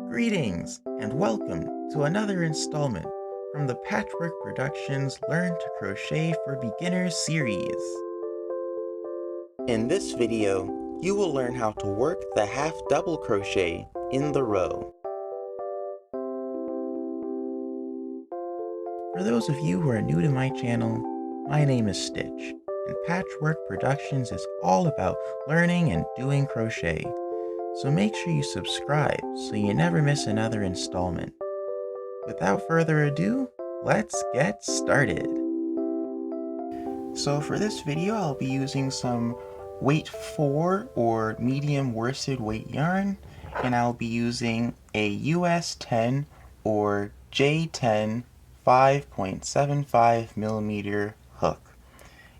Greetings and welcome to another installment from the Patchwork Productionz Learn to Crochet for Beginners series. In this video, you will learn how to work the half double crochet in the row. For those of you who are new to my channel, my name is Stitch, and Patchwork Productionz is all about learning and doing crochet. So make sure you subscribe so you never miss another installment. Without further ado, let's get started. So for this video, I'll be using some weight 4 or medium worsted weight yarn, and I'll be using a US 10 or J10 5.75 millimeter hook.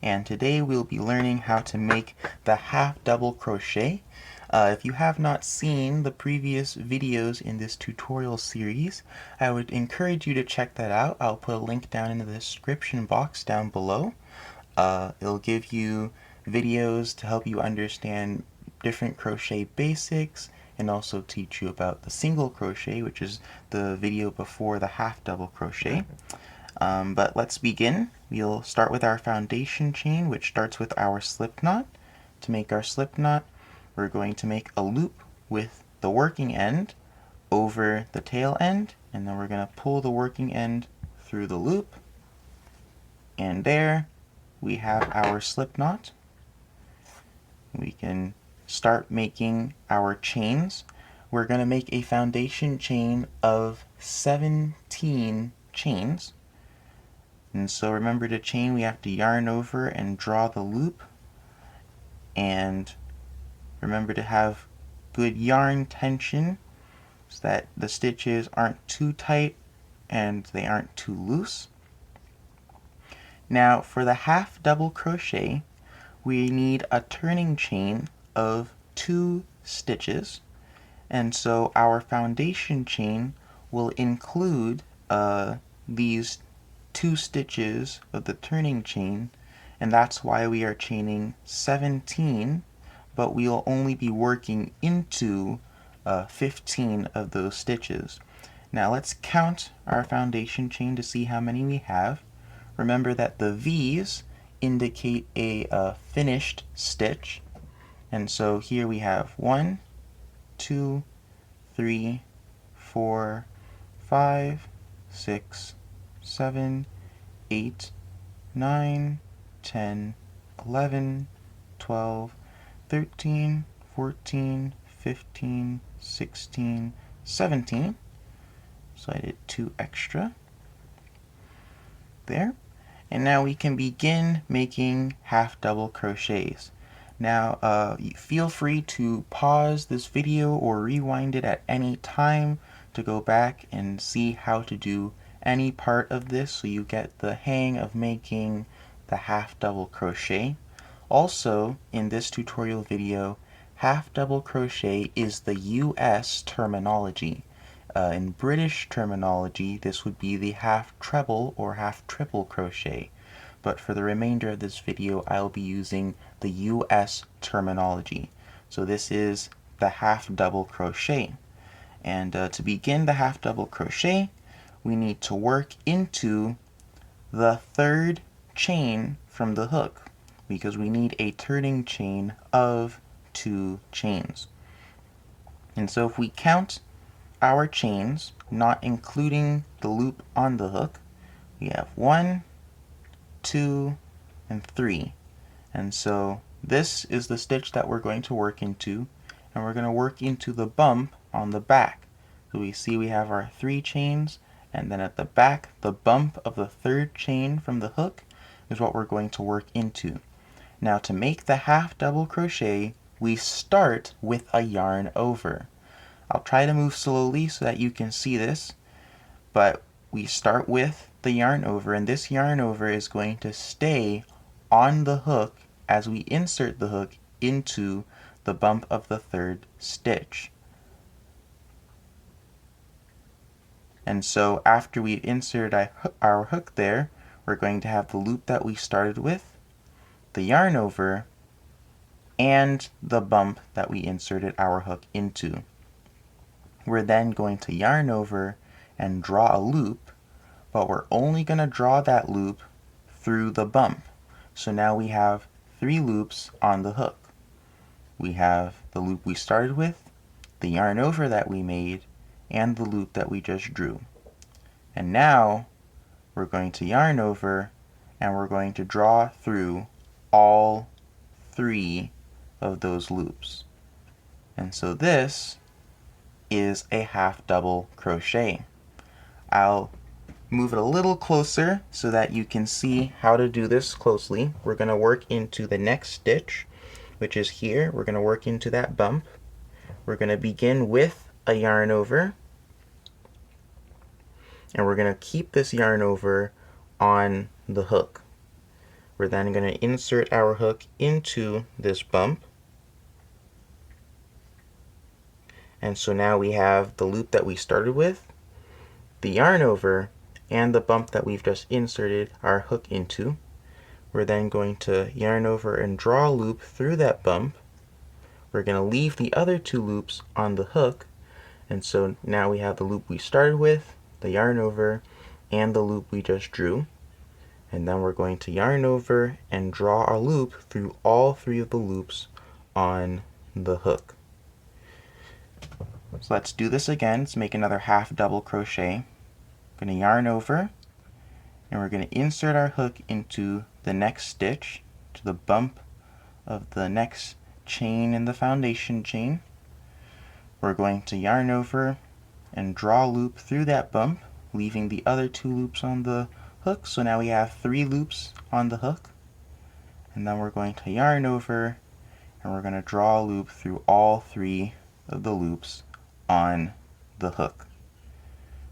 And today we'll be learning how to make the half double crochet. If you have not seen the previous videos in this tutorial series, I would encourage you to check that out. I'll put a link down in the description box down below. It'll give you videos to help you understand different crochet basics and also teach you about the single crochet, which is the video before the half double crochet. But let's begin. We'll start with our foundation chain, which starts with our slip knot. To make our slip knot, we're going to make a loop with the working end over the tail end, and then we're going to pull the working end through the loop, and there we have our slip knot. We can start making our chains. We're going to make a foundation chain of 17 chains. And so remember, to chain we have to yarn over and draw the loop, and remember to have good yarn tension so that the stitches aren't too tight and they aren't too loose. Now for the half double crochet, we need a turning chain of 2 stitches, and so our foundation chain will include these 2 stitches of the turning chain, and that's why we are chaining 17, but we'll only be working into 15 of those stitches. Now let's count our foundation chain to see how many we have. Remember that the V's indicate a finished stitch, and so here we have 1, 2, 3, 4, 5, 6, 7, 8, 9, 10, 11, 12, 13, 14, 15, 16, 17. So I did 2 extra there. And now we can begin making half double crochets. Now feel free to pause this video or rewind it at any time to go back and see how to do any part of this so you get the hang of making the half double crochet. Also, in this tutorial video, half double crochet is the US terminology. In British terminology, this would be the half treble or half triple crochet. But for the remainder of this video, I'll be using the US terminology. So this is the half double crochet. And to begin the half double crochet, we need to work into the 3rd chain from the hook, because we need a turning chain of 2 chains. And so if we count our chains, not including the loop on the hook, we have 1, 2, and 3. And so this is the stitch that we're going to work into, and we're going to work into the bump on the back. So we see we have our 3 chains, and then at the back, the bump of the 3rd chain from the hook is what we're going to work into. Now to make the half double crochet, we start with a yarn over. I'll try to move slowly so that you can see this, but we start with the yarn over, and this yarn over is going to stay on the hook as we insert the hook into the bump of the 3rd stitch. And so after we insert our hook there, we're going to have the loop that we started with, the yarn over, and the bump that we inserted our hook into. We're then going to yarn over and draw a loop, but we're only going to draw that loop through the bump. So now we have 3 loops on the hook. We have the loop we started with, the yarn over that we made, and the loop that we just drew. And now we're going to yarn over and we're going to draw through all 3 of those loops. And so this is a half double crochet. I'll move it a little closer so that you can see how to do this closely. We're going to work into the next stitch, which is here. We're going to work into that bump. We're going to begin with a yarn over, and we're going to keep this yarn over on the hook. We're then going to insert our hook into this bump. And so now we have the loop that we started with, the yarn over, and the bump that we've just inserted our hook into. We're then going to yarn over and draw a loop through that bump. We're going to leave the other 2 loops on the hook, and so now we have the loop we started with, the yarn over, and the loop we just drew. And then we're going to yarn over and draw our loop through all 3 of the loops on the hook. So let's do this again. Let's make another half double crochet. I'm going to yarn over, and we're going to insert our hook into the next stitch, to the bump of the next chain in the foundation chain. We're going to yarn over and draw a loop through that bump, leaving the other 2 loops on the hook. So now we have 3 loops on the hook. And then we're going to yarn over and we're going to draw a loop through all 3 of the loops on the hook.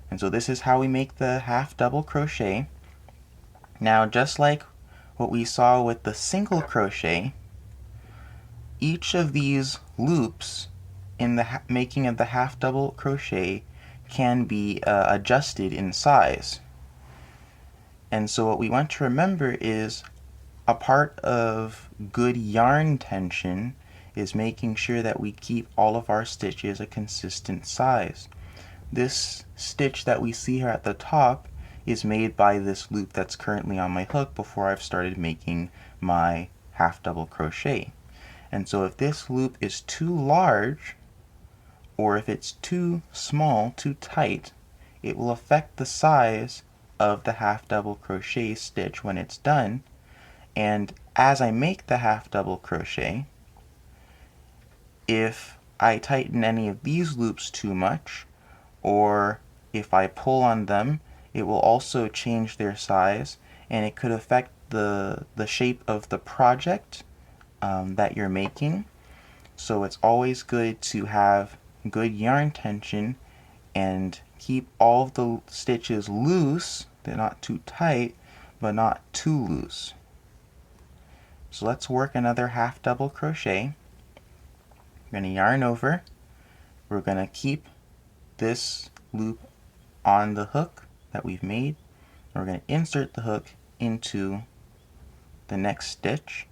And so this is how we make the half double crochet. Now, just like what we saw with the single crochet, each of these loops in the making of the half double crochet can be adjusted in size. And so what we want to remember is a part of good yarn tension is making sure that we keep all of our stitches a consistent size. This stitch that we see here at the top is made by this loop that's currently on my hook before I've started making my half double crochet. And so if this loop is too large, or if it's too small, too tight, it will affect the size of the half double crochet stitch when it's done. And as I make the half double crochet, if I tighten any of these loops too much, or if I pull on them, it will also change their size, and it could affect the shape of the project that you're making. So it's always good to have good yarn tension and keep all of the stitches loose. They're not too tight, but not too loose. So let's work another half double crochet. We're going to yarn over. We're going to keep this loop on the hook that we've made. We're going to insert the hook into the next stitch.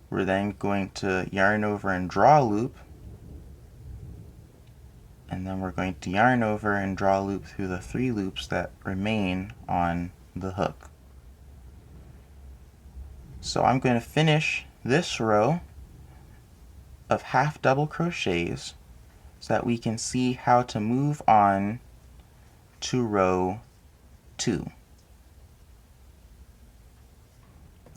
We're then going to yarn over and draw a loop, and then we're going to yarn over and draw a loop through the 3 loops that remain on the hook. So I'm going to finish this row of half double crochets so that we can see how to move on to row 2.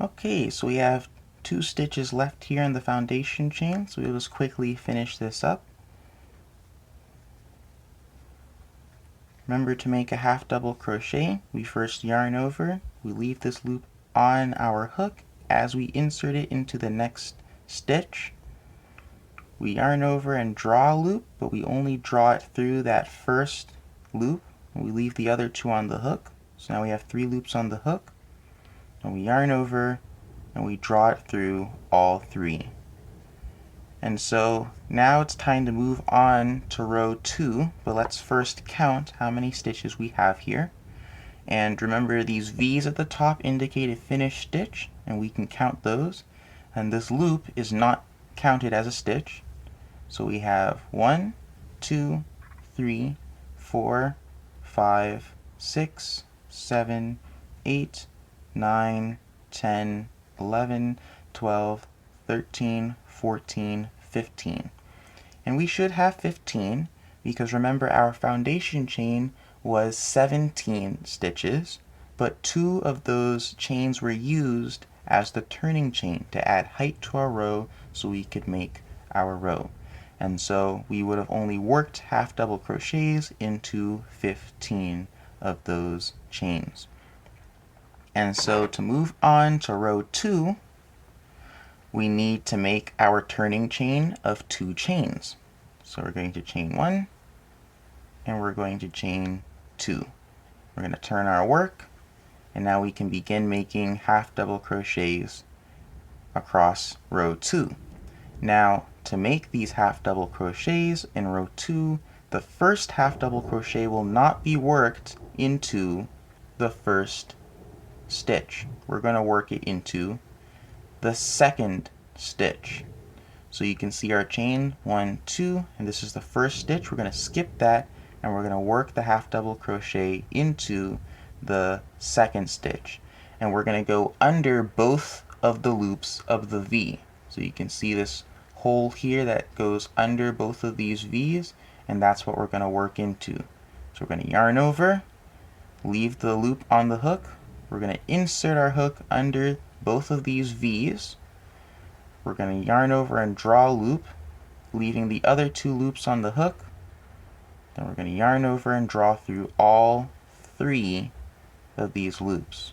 Okay, so we have 2 stitches left here in the foundation chain, so we'll just quickly finish this up. Remember, to make a half double crochet, we first yarn over, we leave this loop on our hook. As we insert it into the next stitch, we yarn over and draw a loop, but we only draw it through that first loop, and we leave the other 2 on the hook. So now we have 3 loops on the hook, and we yarn over and we draw it through all 3. And so now it's time to move on to row 2, but let's first count how many stitches we have here. And remember, these V's at the top indicate a finished stitch, and we can count those. And this loop is not counted as a stitch. So we have 1, 2, 3, 4, 5, 6, 7, 8, 9, 10, 11, 12, 13, 14, 15. And we should have 15 because remember our foundation chain was 17 stitches, but 2 of those chains were used as the turning chain to add height to our row so we could make our row. And so we would have only worked half double crochets into 15 of those chains. And so to move on to row 2, we need to make our turning chain of 2 chains. So we're going to chain 1 and we're going to chain 2. We're going to turn our work, and now we can begin making half double crochets across row 2. Now to make these half double crochets in row 2, the first half double crochet will not be worked into the first stitch. We're going to work it into the second stitch. So you can see our chain 1, 2, and this is the first stitch. We're going to skip that and we're going to work the half double crochet into the second stitch. And we're going to go under both of the loops of the V. So you can see this hole here that goes under both of these V's, and that's what we're going to work into. So we're going to yarn over, leave the loop on the hook. We're going to insert our hook under both of these V's. We're going to yarn over and draw a loop, leaving the other 2 loops on the hook. Then we're going to yarn over and draw through all 3 of these loops.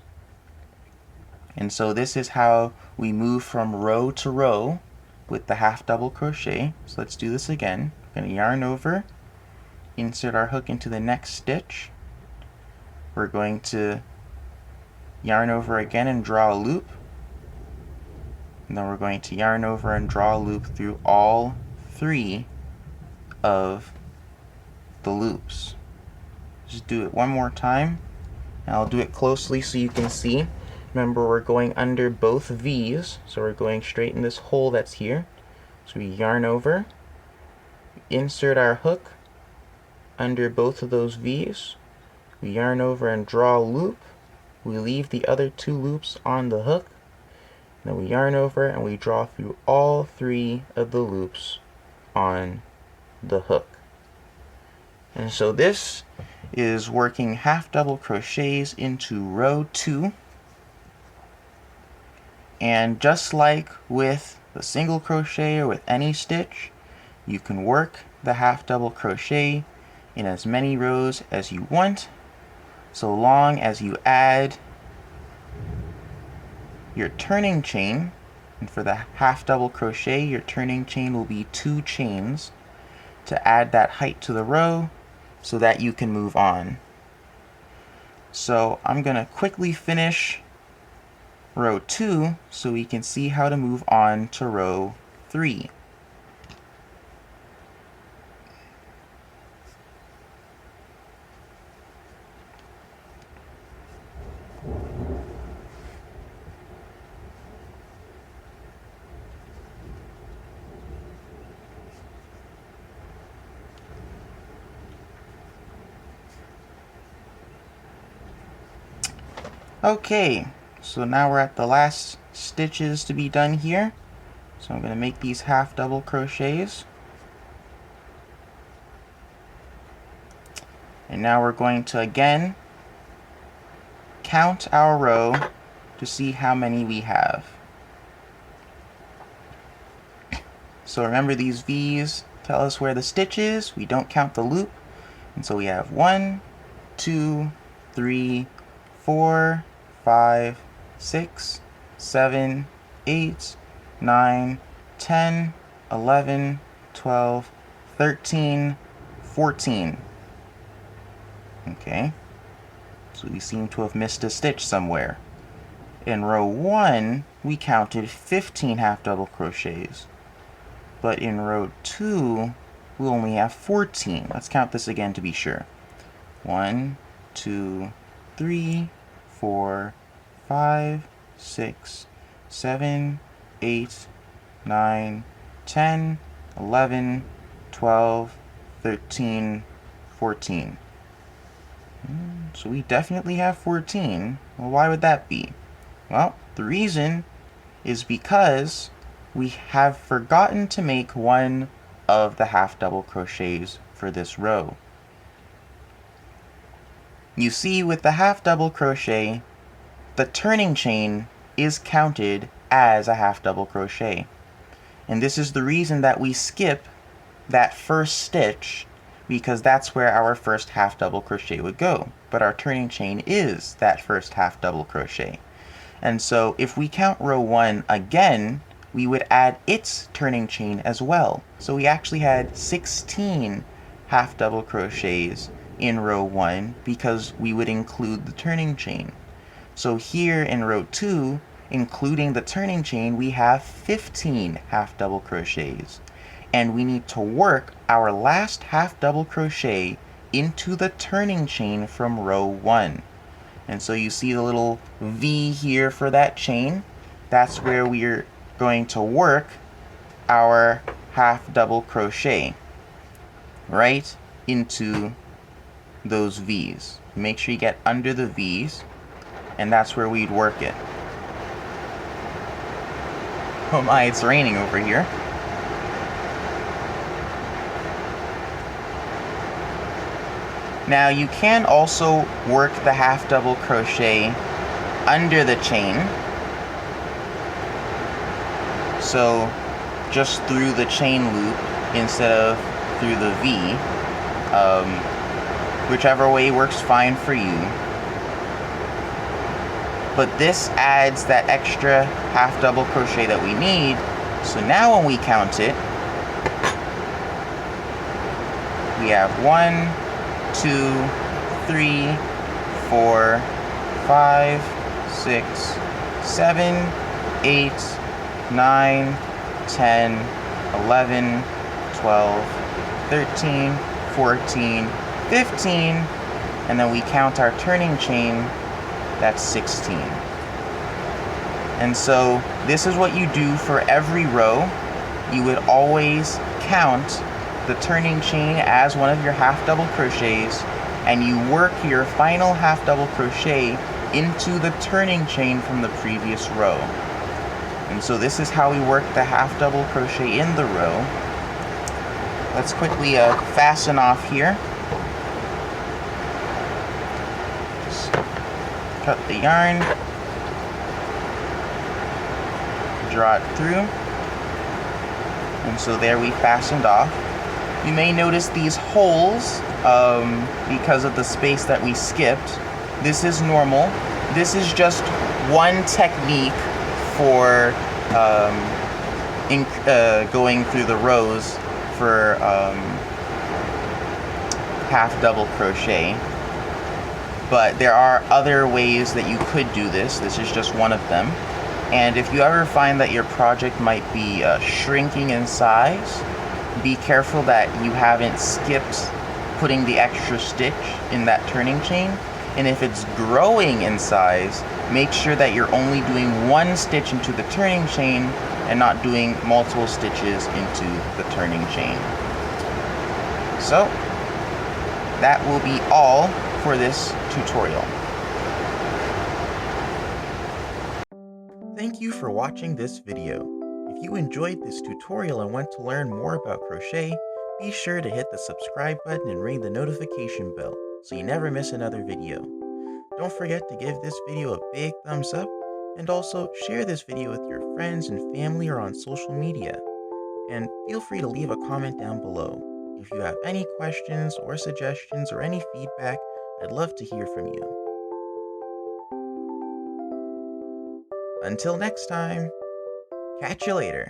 And so this is how we move from row to row with the half double crochet. So let's do this again. We're going to yarn over, insert our hook into the next stitch. We're going to yarn over again and draw a loop. And then we're going to yarn over and draw a loop through all 3 of the loops. Just do it one more time, and I'll do it closely so you can see. Remember, we're going under both V's, so we're going straight in this hole that's here. So we yarn over, insert our hook under both of those V's, we yarn over and draw a loop, we leave the other 2 loops on the hook, then we yarn over and we draw through all 3 of the loops on the hook. And so this is working half double crochets into row 2. And just like with the single crochet or with any stitch, you can work the half double crochet in as many rows as you want, so long as you add your turning chain. And for the half double crochet, your turning chain will be 2 chains to add that height to the row so that you can move on. So I'm going to quickly finish row 2 so we can see how to move on to row 3. Okay, so now we're at the last stitches to be done here. So I'm going to make these half double crochets. And now we're going to again count our row to see how many we have. So remember, these V's tell us where the stitch is. We don't count the loop. And so we have 1, 2, 3, 4, 5, 6, 7, 8, 9, 10, 11, 12, 13, 14. Okay, so we seem to have missed a stitch somewhere. In row 1, we counted 15 half double crochets. But in row 2, we only have 14. Let's count this again to be sure. 1, 2, 3, 4, 5, 6, 7, 8, 9, 10, 11, 12, 13, 14. So we definitely have 14. Well, why would that be? Well, the reason is because we have forgotten to make one of the half double crochets for this row. You see, with the half double crochet, the turning chain is counted as a half double crochet. And this is the reason that we skip that first stitch, because that's where our first half double crochet would go. But our turning chain is that first half double crochet. And so if we count row 1 again, we would add its turning chain as well. So we actually had 16 half double crochets in row 1 because we would include the turning chain. So here in row 2, including the turning chain, we have 15 half double crochets. And we need to work our last half double crochet into the turning chain from row 1. And so you see the little V here for that chain. That's where we're going to work our half double crochet right into those V's. Make sure you get under the V's, and that's where we'd work it. Oh my, it's raining over here. Now you can also work the half double crochet under the chain. So just through the chain loop instead of through the V. Whichever way works fine for you. But this adds that extra half double crochet that we need. So now when we count it, we have 1, 2, 3, 4, 5, 6, 7, 8, 9, 10, 11, 12, 13, 14, 15, and then we count our turning chain, that's 16. And so this is what you do for every row. You would always count the turning chain as one of your half double crochets, and you work your final half double crochet into the turning chain from the previous row. And so this is how we work the half double crochet in the row. Let's quickly fasten off here. Just cut the yarn, draw it through, and so there we fastened off. You may notice these holes because of the space that we skipped. This is normal. This is just one technique for going through the rows for half double crochet. But there are other ways that you could do this. This is just one of them. And if you ever find that your project might be shrinking in size, be careful that you haven't skipped putting the extra stitch in that turning chain. And if it's growing in size, make sure that you're only doing one stitch into the turning chain and not doing multiple stitches into the turning chain. So that will be all for this tutorial. Thank you for watching this video. If you enjoyed this tutorial and want to learn more about crochet, be sure to hit the subscribe button and ring the notification bell so you never miss another video. Don't forget to give this video a big thumbs up, and also share this video with your friends and family or on social media. And feel free to leave a comment down below. If you have any questions or suggestions or any feedback, I'd love to hear from you. Until next time, catch you later.